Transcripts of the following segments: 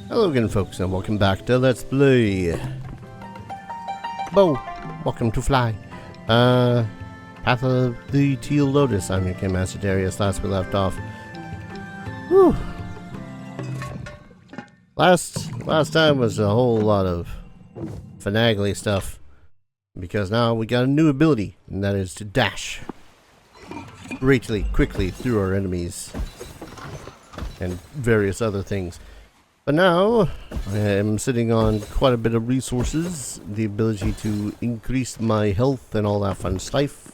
Hello again, folks, and welcome back to Let's Play. Bo, welcome to Fly. Path of the Teal Lotus. I'm your Game Master Darius. Last we left off. Whew. Last time was a whole lot of finagly stuff, because now we got a new ability, and that is to dash greatly quickly through our enemies and various other things. But now, I am sitting on quite a bit of resources, the ability to increase my health and all that fun stuff.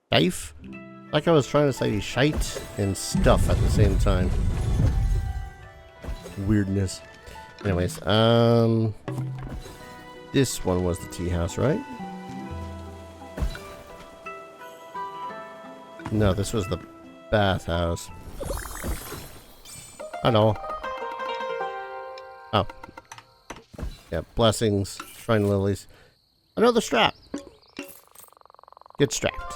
Like I was trying to say shite and stuff at the same time. Weirdness. Anyways, this one was the tea house, right? No, this was the bathhouse. I know. Oh. Yeah, blessings, shrine lilies. Another strap. Get strapped.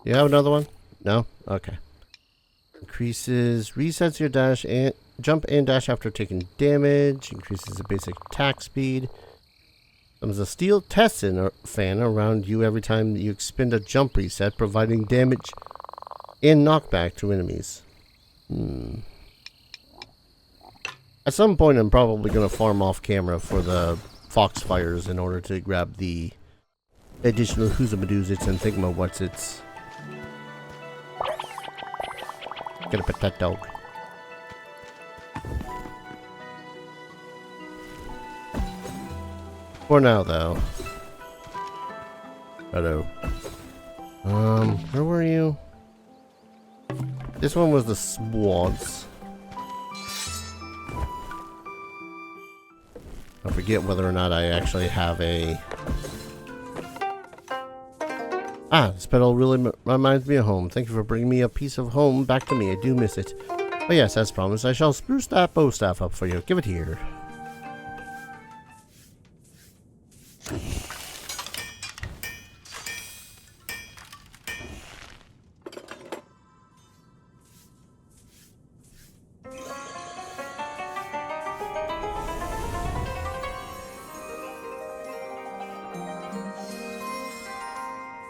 You have another one? No? Okay. Increases, resets your dash and jump and dash after taking damage. Increases the basic attack speed. There's a steel Tessin fan around you every time you expend a jump reset, providing damage and knockback to enemies. At some point, I'm probably going to farm off camera for the foxfires in order to grab the additional Whoozamadoozits and Thingamawhatsits. Gonna pet that dog. For now, though. Hello. Where were you? This one was the swads. I forget whether or not I actually have a... this pedal really reminds me of home. Thank you for bringing me a piece of home back to me. I do miss it. But yes, as promised, I shall spruce that bow staff up for you. Give it here.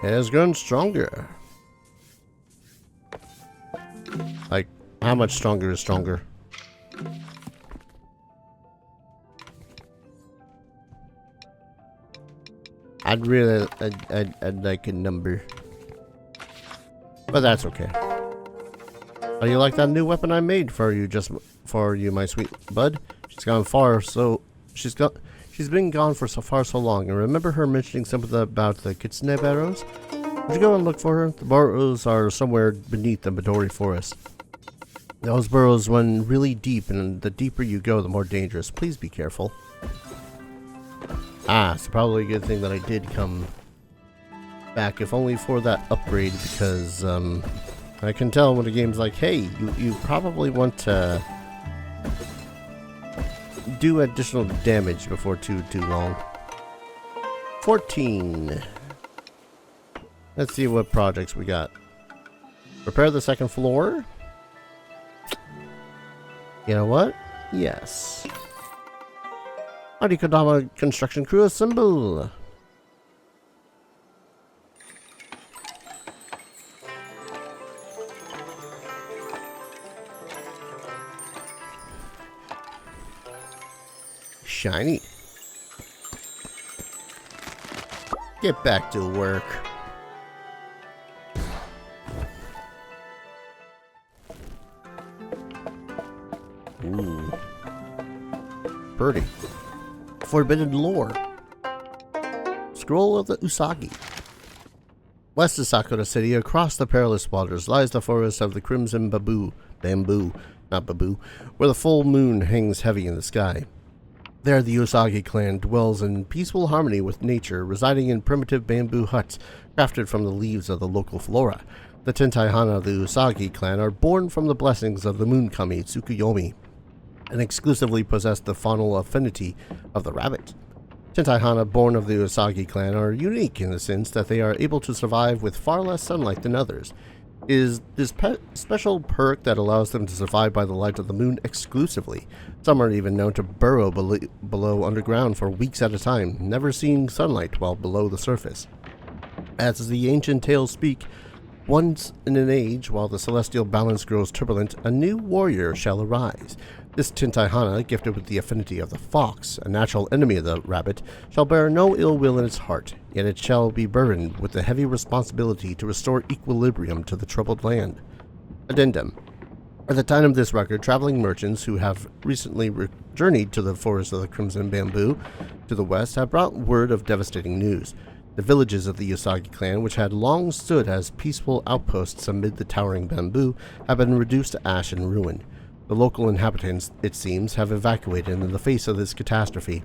It has grown stronger. Like, how much stronger is stronger? I'd like a number. But that's okay. Oh, you like that new weapon I made for you, my sweet bud? She's been gone for so long, and remember her mentioning something about the kitsune barrows? Would you go and look for her? The burrows are somewhere beneath the Midori forest. Those burrows run really deep, and the deeper you go, the more dangerous. Please be careful. It's probably a good thing that I did come back, if only for that upgrade, because I can tell when the game's like, hey, you probably want to do additional damage before too long. 14. Let's see what projects we got. Repair the second floor. You know what? Yes. Arikodama construction crew assemble. Shiny. Get back to work. Ooh. Pretty. Forbidden lore. Scroll of the Usagi. West of Sakura City, across the perilous waters, lies the forest of the Crimson Bamboo, not baboo, where the full moon hangs heavy in the sky. There, the Usagi clan dwells in peaceful harmony with nature, residing in primitive bamboo huts crafted from the leaves of the local flora. The Tentai Hana of the Usagi clan are born from the blessings of the moon kami Tsukuyomi, and exclusively possess the faunal affinity of the rabbit. Tentai Hana born of the Usagi clan are unique in the sense that they are able to survive with far less sunlight than others. is this special perk that allows them to survive by the light of the moon exclusively. Some are even known to burrow below underground for weeks at a time, never seeing sunlight while below the surface. As the ancient tales speak, once in an age, while the celestial balance grows turbulent, a new warrior shall arise. This Tintahana, gifted with the affinity of the fox, a natural enemy of the rabbit, shall bear no ill will in its heart, yet it shall be burdened with the heavy responsibility to restore equilibrium to the troubled land. Addendum. At the time of this record, traveling merchants who have recently journeyed to the forest of the Crimson Bamboo to the west have brought word of devastating news. The villages of the Usagi clan, which had long stood as peaceful outposts amid the towering bamboo, have been reduced to ash and ruin. The local inhabitants, it seems, have evacuated in the face of this catastrophe.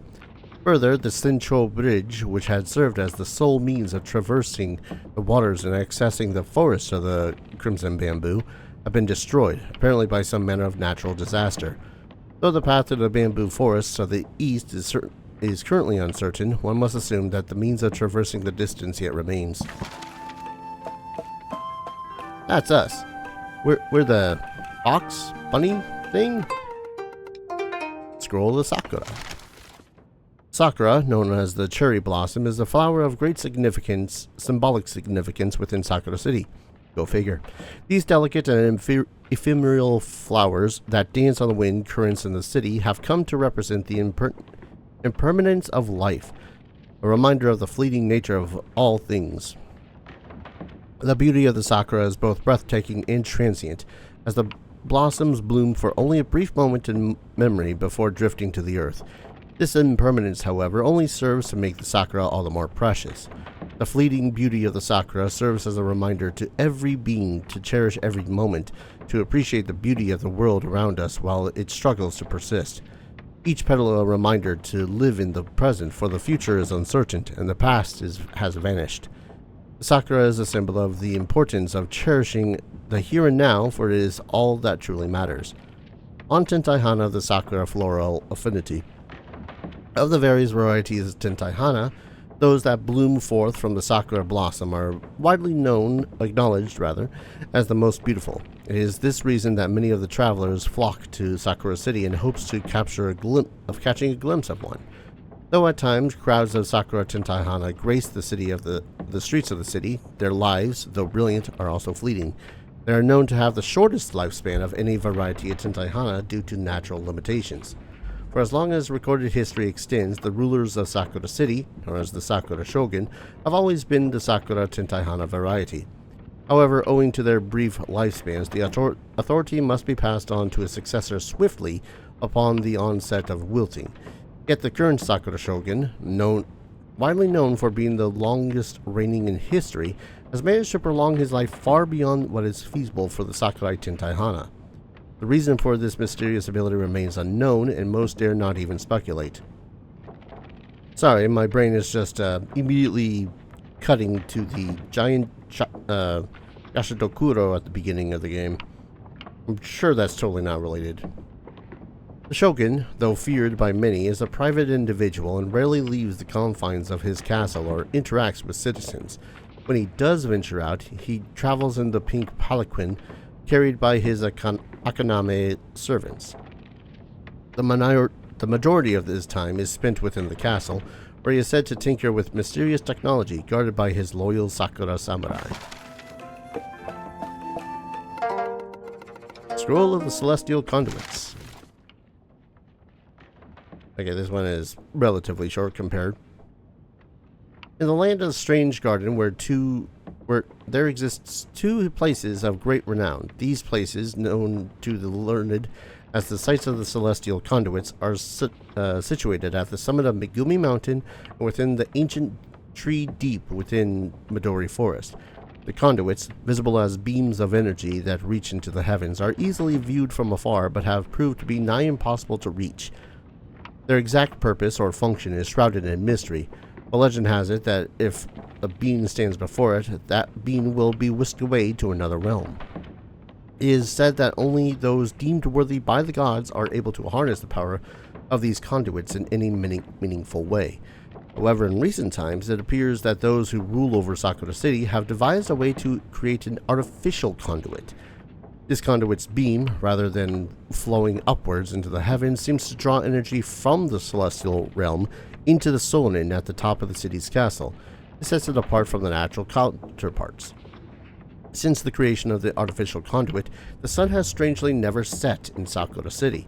Further, the Sincho Bridge, which had served as the sole means of traversing the waters and accessing the forests of the Crimson Bamboo, have been destroyed, apparently by some manner of natural disaster. Though the path to the bamboo forests of the east is currently uncertain, one must assume that the means of traversing the distance yet remains. That's us. We're the fox bunny thing? Scroll of Sakura. Sakura, known as the cherry blossom, is a flower of great significance, symbolic significance within Sakura City. Go figure. These delicate and ephemeral flowers that dance on the wind currents in the city have come to represent the impermanence of life, a reminder of the fleeting nature of all things. The beauty of the sakura is both breathtaking and transient, as the blossoms bloom for only a brief moment in memory before drifting to the earth. This impermanence, however, only serves to make the sakura all the more precious. The fleeting beauty of the sakura serves as a reminder to every being to cherish every moment, to appreciate the beauty of the world around us while it struggles to persist. Each petal a reminder to live in the present, for the future is uncertain and the past has vanished. The sakura is a symbol of the importance of cherishing the here and now, for it is all that truly matters. On Tentaihana of the sakura floral affinity. Of the various varieties of Tentaihana, those that bloom forth from the sakura blossom are widely acknowledged as the most beautiful. It is this reason that many of the travelers flock to Sakura City in hopes to catching a glimpse of one. Though at times crowds of Sakura Tentaihana grace the streets of the city, their lives, though brilliant, are also fleeting. They are known to have the shortest lifespan of any variety of Tentaihana due to natural limitations. For as long as recorded history extends, the rulers of Sakura City, known as the Sakura Shogun, have always been the Sakura Tentaihana variety. However, owing to their brief lifespans, the authority must be passed on to a successor swiftly upon the onset of wilting. Yet the current Sakura Shogun, widely known for being the longest reigning in history, has managed to prolong his life far beyond what is feasible for the Sakurai Tentaihana. The reason for this mysterious ability remains unknown, and most dare not even speculate. Sorry, my brain is just immediately cutting to the giant Gashadokuro at the beginning of the game. I'm sure that's totally not related. The Shogun, though feared by many, is a private individual and rarely leaves the confines of his castle or interacts with citizens. When he does venture out, he travels in the pink palanquin carried by his Akaname servants. The majority of his time is spent within the castle, where he is said to tinker with mysterious technology guarded by his loyal Sakura samurai. Scroll of the Celestial Conduits. Okay, this one is relatively short compared. In the land of the strange garden where there exists two places of great renown. These places, known to the learned as the sites of the celestial conduits, are situated at the summit of Megumi Mountain and within the ancient tree deep within Midori Forest. The conduits, visible as beams of energy that reach into the heavens, are easily viewed from afar but have proved to be nigh impossible to reach. Their exact purpose or function is shrouded in mystery. A legend has it that if a being stands before it, that being will be whisked away to another realm. It is said that only those deemed worthy by the gods are able to harness the power of these conduits in any meaningful way. However, in recent times, it appears that those who rule over Sakura City have devised a way to create an artificial conduit. This conduit's beam, rather than flowing upwards into the heavens, seems to draw energy from the celestial realm into the Sonin at the top of the city's castle. This sets it apart from the natural counterparts. Since the creation of the artificial conduit, the sun has strangely never set in Sakura City.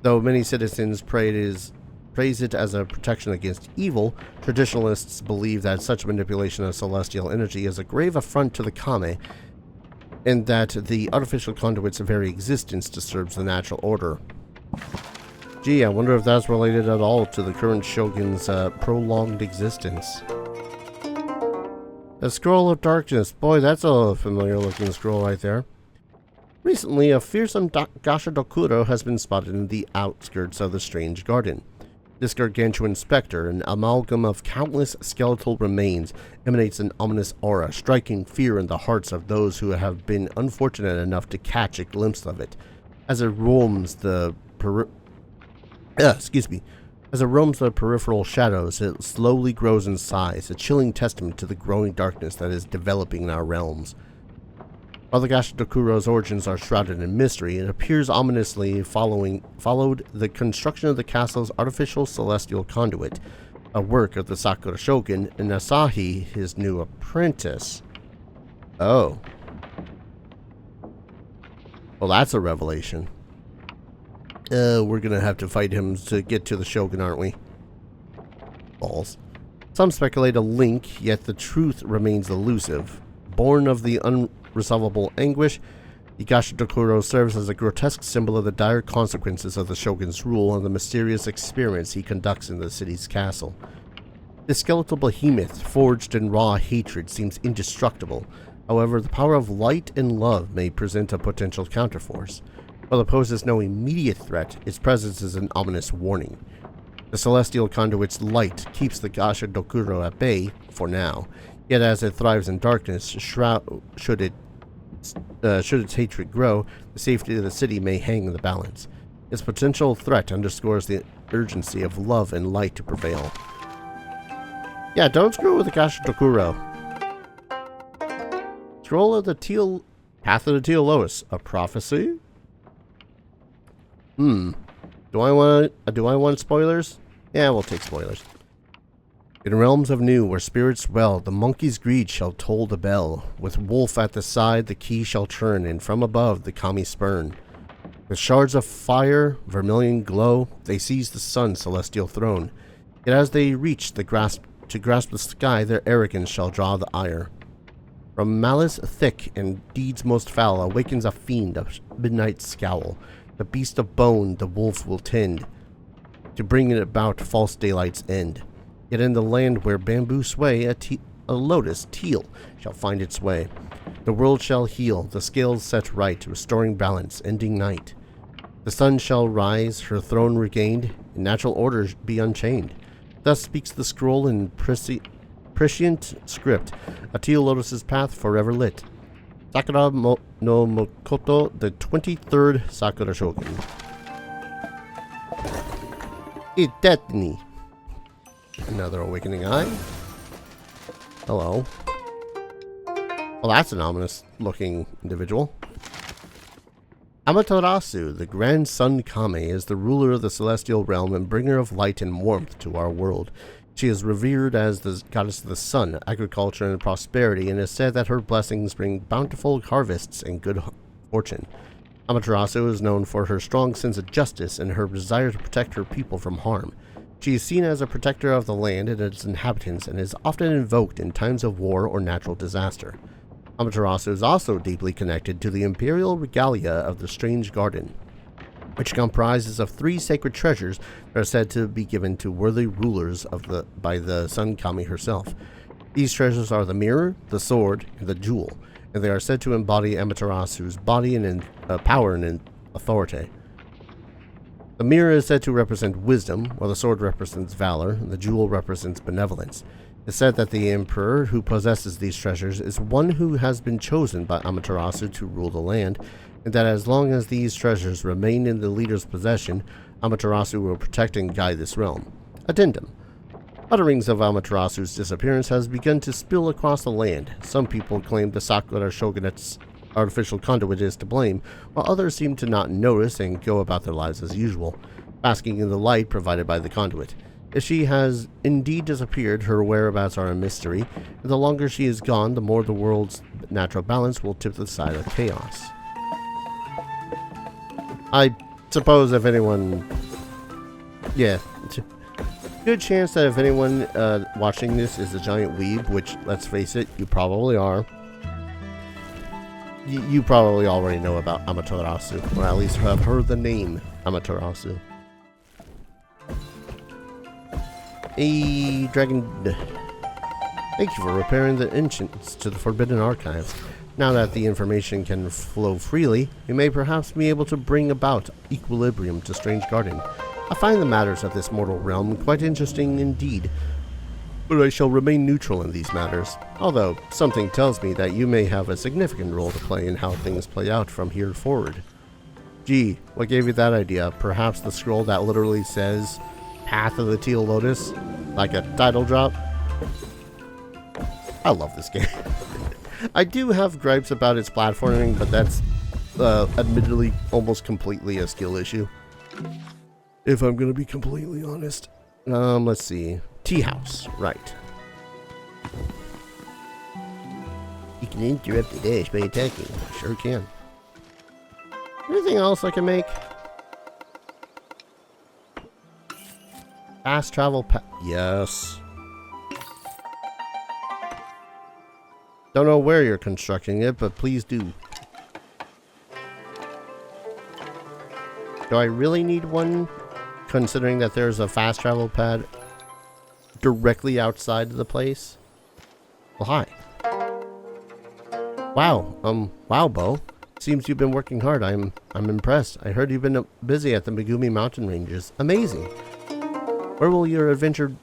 Though many citizens praise it as a protection against evil, traditionalists believe that such manipulation of celestial energy is a grave affront to the kami, and that the artificial conduit's very existence disturbs the natural order. Gee, I wonder if that's related at all to the current Shogun's prolonged existence. The Scroll of Darkness. Boy, that's a familiar looking scroll right there. Recently, a fearsome Gashadokuro has been spotted in the outskirts of the strange garden. This gargantuan specter, an amalgam of countless skeletal remains, emanates an ominous aura, striking fear in the hearts of those who have been unfortunate enough to catch a glimpse of it. As it roams the peripheral shadows, it slowly grows in size, a chilling testament to the growing darkness that is developing in our realms. While the Gashadokuro's origins are shrouded in mystery, it appears ominously followed the construction of the castle's artificial celestial conduit, a work of the Sakura Shogun, and Asahi, his new apprentice. Oh. Well, that's a revelation. We're gonna have to fight him to get to the Shogun, aren't we? Balls. Some speculate a link, yet the truth remains elusive. Born of the unresolvable anguish, the Gashadokuro serves as a grotesque symbol of the dire consequences of the Shogun's rule and the mysterious experiments he conducts in the city's castle. This skeletal behemoth, forged in raw hatred, seems indestructible. However, the power of light and love may present a potential counterforce. While it poses no immediate threat, its presence is an ominous warning. The celestial conduit's light keeps the Gashadokuro at bay for now, yet as it thrives in darkness, should its hatred grow, the safety of the city may hang in the balance. Its potential threat underscores the urgency of love and light to prevail. Yeah, don't screw with the Gashadokuro. Scroll of the Path of the Teal Lotus, a prophecy? Do I want spoilers? Yeah, we'll take spoilers. In realms of new, where spirits dwell, the monkey's greed shall toll the bell. With wolf at the side, the key shall turn, and from above the kami spurn. With shards of fire, vermilion glow, they seize the sun's celestial throne. Yet as they reach to grasp the sky, their arrogance shall draw the ire. From malice thick and deeds most foul awakens a fiend of midnight scowl. The beast of bone the wolf will tend, to bring it about false daylight's end. Yet in the land where bamboo sway, a lotus, teal, shall find its way. The world shall heal, the scales set right, restoring balance, ending night. The sun shall rise, her throne regained, and natural order be unchained. Thus speaks the scroll in prescient script, a Teal Lotus's path forever lit. Sakura no Mokoto, the 23rd Sakura Shogun. Itetni. Another awakening eye. Hello. Well, that's an ominous looking individual. Amaterasu, the Grand Sun Kami, is the ruler of the celestial realm and bringer of light and warmth to our world. She is revered as the goddess of the sun, agriculture, and prosperity, and is said that her blessings bring bountiful harvests and good fortune. Amaterasu is known for her strong sense of justice and her desire to protect her people from harm. She is seen as a protector of the land and its inhabitants, and is often invoked in times of war or natural disaster. Amaterasu is also deeply connected to the imperial regalia of the Strange Garden, which comprises of 3 sacred treasures that are said to be given to worthy rulers by the Sun Kami herself. These treasures are the mirror, the sword, and the jewel, and they are said to embody Amaterasu's body and power and authority. The mirror is said to represent wisdom, while the sword represents valor, and the jewel represents benevolence. It is said that the emperor who possesses these treasures is one who has been chosen by Amaterasu to rule the land, and that as long as these treasures remain in the leader's possession, Amaterasu will protect and guide this realm. Addendum. Utterings of Amaterasu's disappearance has begun to spill across the land. Some people claim the Sakura Shogunate's artificial conduit is to blame, while others seem to not notice and go about their lives as usual, basking in the light provided by the conduit. If she has indeed disappeared, her whereabouts are a mystery, and the longer she is gone, the more the world's natural balance will tip to the side of chaos. I suppose if anyone... Yeah. Good chance that if anyone watching this is a giant weeb, which, let's face it, you probably are, you probably already know about Amaterasu, or at least have heard the name Amaterasu. A dragon... Thank you for repairing the entrance to the Forbidden Archives. Now that the information can flow freely, we may perhaps be able to bring about equilibrium to Strange Garden. I find the matters of this mortal realm quite interesting indeed, but I shall remain neutral in these matters, although something tells me that you may have a significant role to play in how things play out from here forward. Gee, what gave you that idea? Perhaps the scroll that literally says Path of the Teal Lotus? Like a title drop? I love this game. I do have gripes about its platforming, but that's admittedly almost completely a skill issue. If I'm gonna be completely honest. Let's see. Tea house, right. You can interrupt the dash by attacking. Sure can. Anything else I can make? Fast travel yes. Don't know where you're constructing it, but please do. Do I really need one? Considering that there's a fast travel pad directly outside the place? Well, hi. Wow, wow, Bo. Seems you've been working hard. I'm impressed. I heard you've been busy at the Megumi mountain ranges. Amazing. Where will your adventure...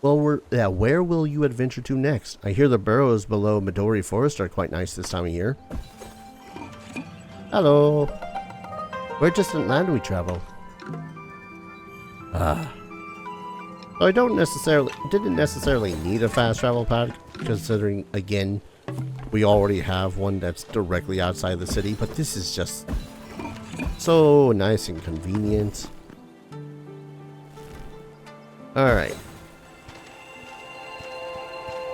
Well, where will you adventure to next? I hear the burrows below Midori Forest are quite nice this time of year. Hello. Where distant land we travel? I didn't necessarily need a fast travel pad, considering, again, we already have one that's directly outside the city, but this is just so nice and convenient. Alright.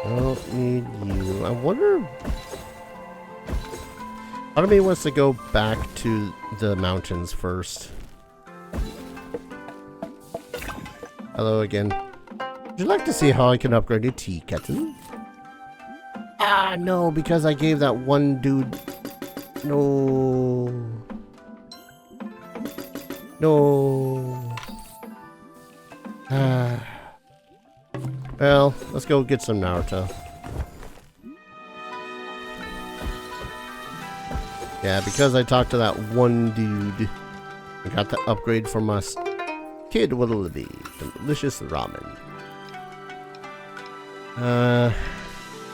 I don't need you. I wonder... Part of me wants to go back to the mountains first. Hello again. Would you like to see how I can upgrade your tea kettle? Ah, no, because I gave that one dude... No. No. Well, let's go get some Naruto. Yeah, because I talked to that one dude, I got the upgrade from us. Kid Willoughby, delicious ramen.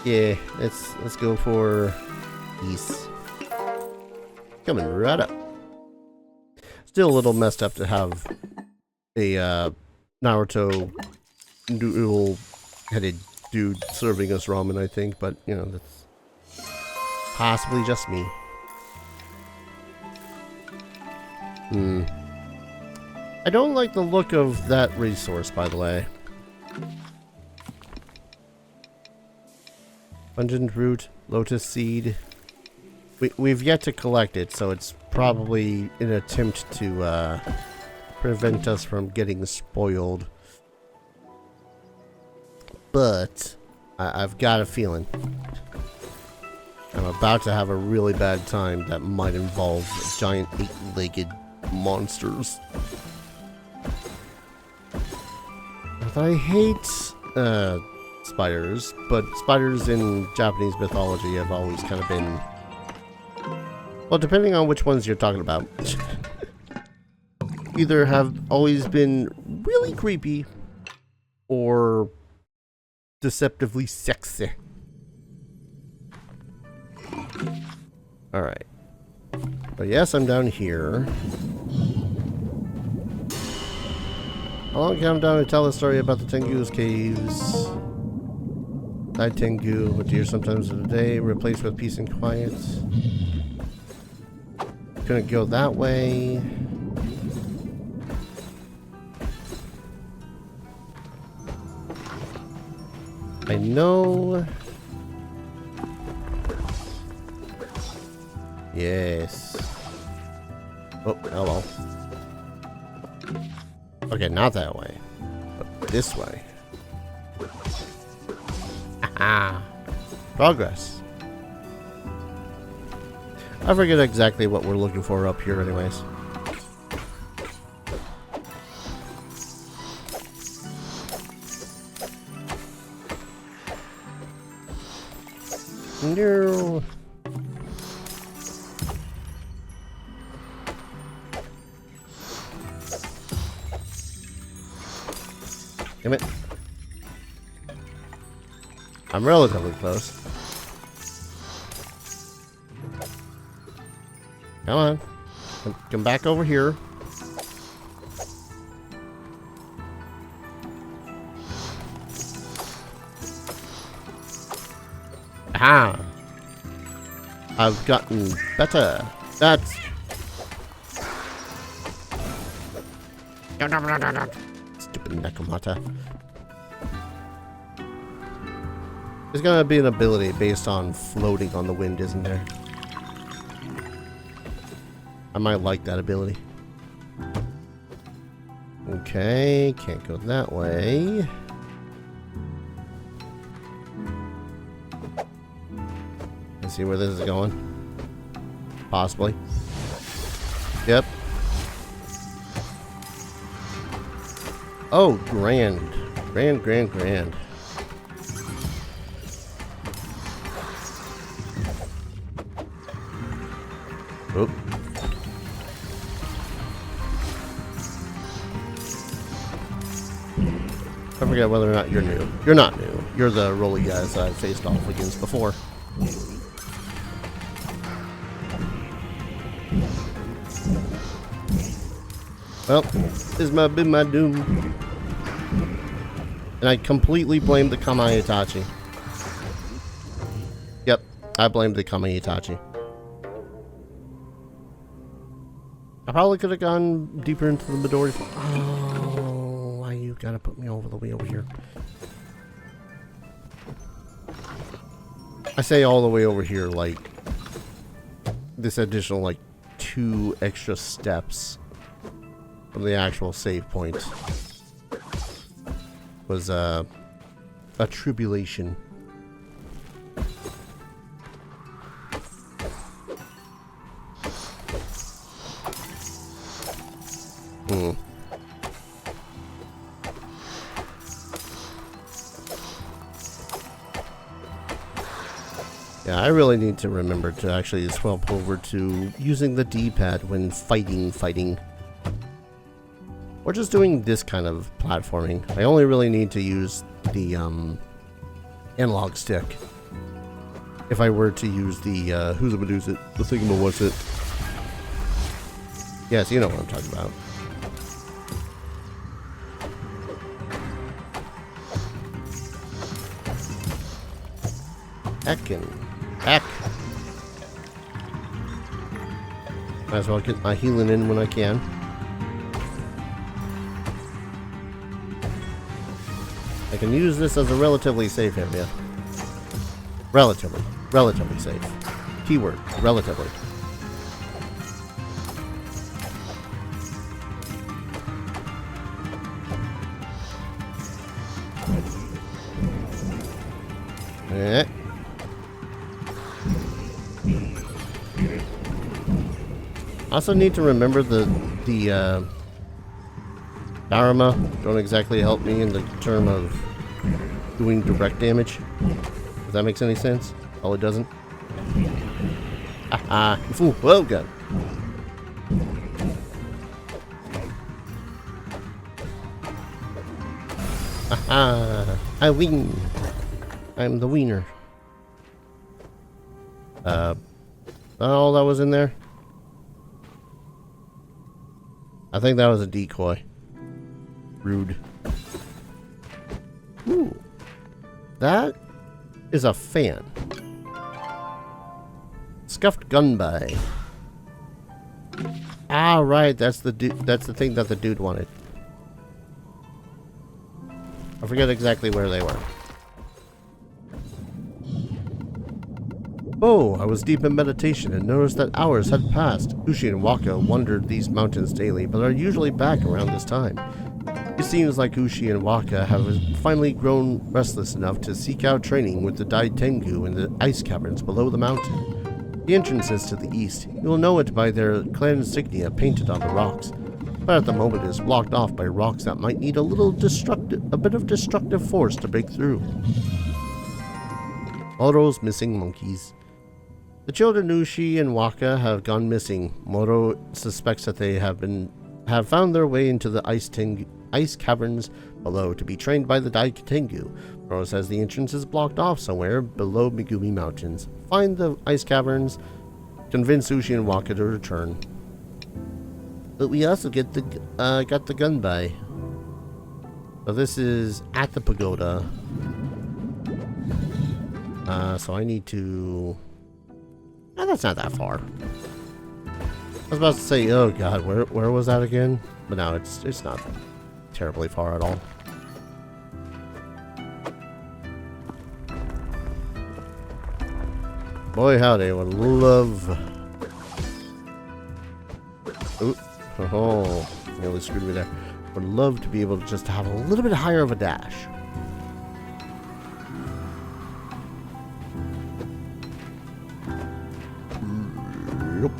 Yeah, let's go for East. Coming right up. Still a little messed up to have a Naruto noodle-headed dude serving us ramen, I think, but you know, that's possibly just me. I don't like the look of that resource, by the way. Pungent root, lotus seed. We've yet to collect it, so it's probably an attempt to prevent us from getting spoiled. But I've got a feeling I'm about to have a really bad time that might involve giant 8-legged monsters. I hate spiders, but spiders in Japanese mythology have always kind of been, well, depending on which ones you're talking about, either have always been really creepy or deceptively sexy. Alright. But yes, I'm down here. How long come down to tell the story about the Tengu's caves? Died Tengu, a deer sometimes of the day, replaced with peace and quiet. Couldn't go that way. I know. Yes. Oh, hello. Okay, not that way. But this way. Aha! Progress. I forget exactly what we're looking for up here anyways. No. Damn it. I'm relatively close. Come on. Come back over here. Aha! I've gotten better. That's... Stupid Nakamata. There's gonna be an ability based on floating on the wind, isn't there? I might like that ability. Okay, can't go that way. Let's see where this is going. Possibly. Yep. Oh, grand. Grand, grand, grand. Oop. I forget whether or not you're new. You're not new. You're the rolly guys I faced off against before. Well, this has been my doom. And I completely blame the Kama Itachi. Yep, I blame the Kama Itachi. I probably could have gone deeper into the Midori. Oh, why you gotta put me over the way over here? I say all the way over here, like this additional, like, 2 extra steps from the actual save point was a tribulation. Yeah, I really need to remember to actually swap over to using the D-pad when fighting. Or just doing this kind of platforming. I only really need to use the analog stick. If I were to use the who's it, the thingamawhatsit. Yes, you know what I'm talking about. Heck. Might as well get my healing in when I can. I can use this as a relatively safe area. Relatively safe. Keyword, relatively. Eh. Also need to remember the Dharma don't exactly help me in the term of doing direct damage. If that makes any sense. Oh, it doesn't. Fool. Well, God. I win. I'm the wiener. All that was in there? I think that was a decoy. Rude. Ooh. That is a fan. Scuffed gunby. Ah, right. That's the thing that the dude wanted. I forget exactly where they were. Oh, I was deep in meditation and noticed that hours had passed. Ushi and Waka wandered these mountains daily, but are usually back around this time. It seems like Ushi and Waka have finally grown restless enough to seek out training with the Dai Tengu in the ice caverns below the mountain. The entrance is to the east. You will know it by their clan insignia painted on the rocks, but at the moment it is blocked off by rocks that might need a bit of destructive force to break through. Moro's missing monkeys. The children Ushi and Waka have gone missing. Moro suspects that they have found their way into the ice caverns below to be trained by the Dai Tengu. Moro says the entrance is blocked off somewhere below Megumi Mountains. Find the ice caverns, convince Ushi and Waka to return. But we also got the gunby. So this is at the pagoda. So I need to... Oh, that's not that far. I was about to say, oh god, where was that again? But no, it's not terribly far at all. Boy howdy, I would love... Ooh, oh, nearly screwed me there. Would love to be able to just have a little bit higher of a dash. Yep.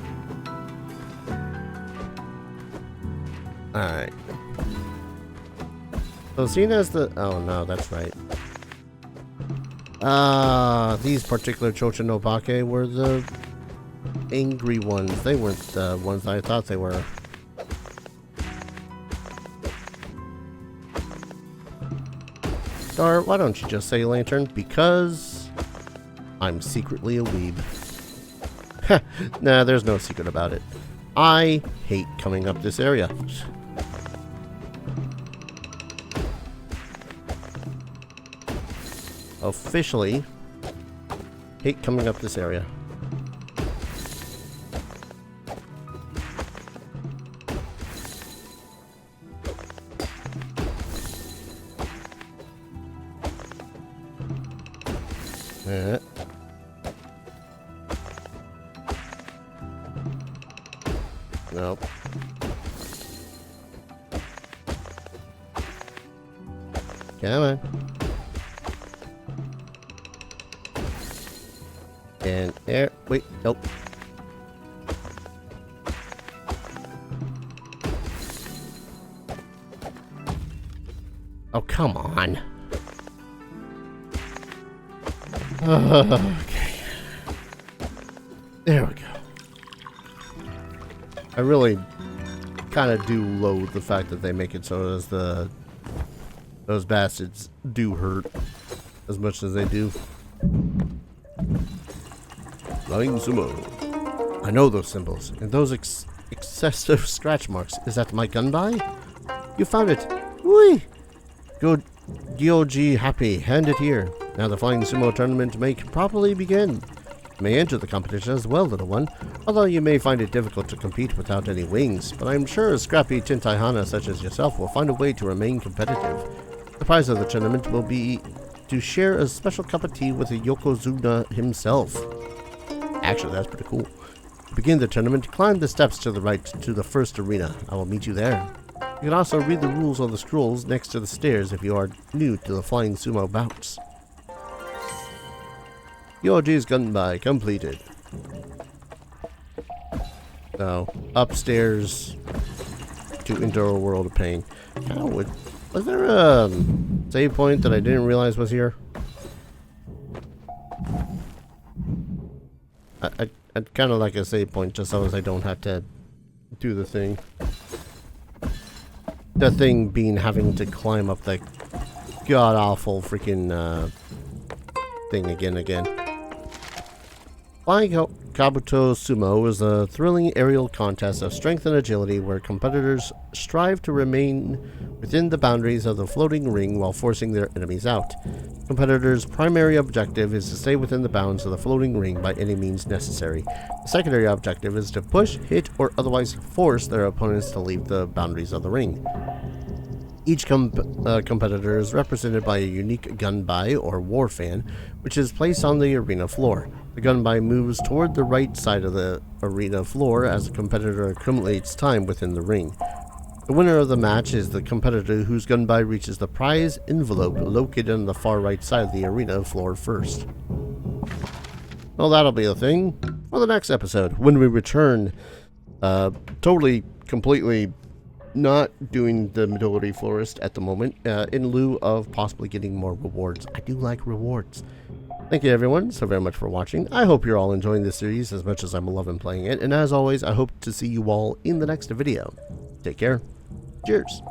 Alright. So seen as the... Oh no, that's right. These particular Chochinobake were the angry ones. They weren't the ones I thought they were. Star, why don't you just say lantern? Because I'm secretly a weeb. Nah, there's no secret about it. I hate coming up this area. Officially hate coming up this area. Nope. Come on. And there. Wait, nope. Oh, come on. Okay. There we go. I really kind of do loathe the fact that they make it so as those bastards do hurt as much as they do. Flying sumo. I know those symbols and those excessive scratch marks. Is that my gunby? You found it. Whee! Good. Gyoji happy. Hand it here. Now the flying sumo tournament may properly begin. You may enter the competition as well, little one, although you may find it difficult to compete without any wings, but I'm sure a scrappy Tintaihana such as yourself will find a way to remain competitive. The prize of the tournament will be to share a special cup of tea with the Yokozuna himself. Actually, that's pretty cool. To begin the tournament, climb the steps to the right to the first arena. I will meet you there. You can also read the rules on the scrolls next to the stairs if you are new to the flying sumo bouts. Yoji's gunby completed. So, upstairs to enter a world of pain. Was there a save point that I didn't realize was here? I'd kind of like a save point just so as I don't have to do the thing. The thing being having to climb up the god-awful freaking thing again. Flying Kabuto Sumo is a thrilling aerial contest of strength and agility where competitors strive to remain within the boundaries of the floating ring while forcing their enemies out. Competitors' primary objective is to stay within the bounds of the floating ring by any means necessary. The secondary objective is to push, hit, or otherwise force their opponents to leave the boundaries of the ring. Each competitor is represented by a unique gunbai or war fan, which is placed on the arena floor. The gunbai moves toward the right side of the arena floor as the competitor accumulates time within the ring. The winner of the match is the competitor whose gunbai reaches the prize envelope located on the far right side of the arena floor first. Well, that'll be a thing for the next episode when we return. Completely not doing the Midori Florist at the moment, in lieu of possibly getting more rewards. I do like rewards. Thank you everyone so very much for watching. I hope you're all enjoying this series as much as I'm loving playing it, and as always, I hope to see you all in the next video. Take care. Cheers.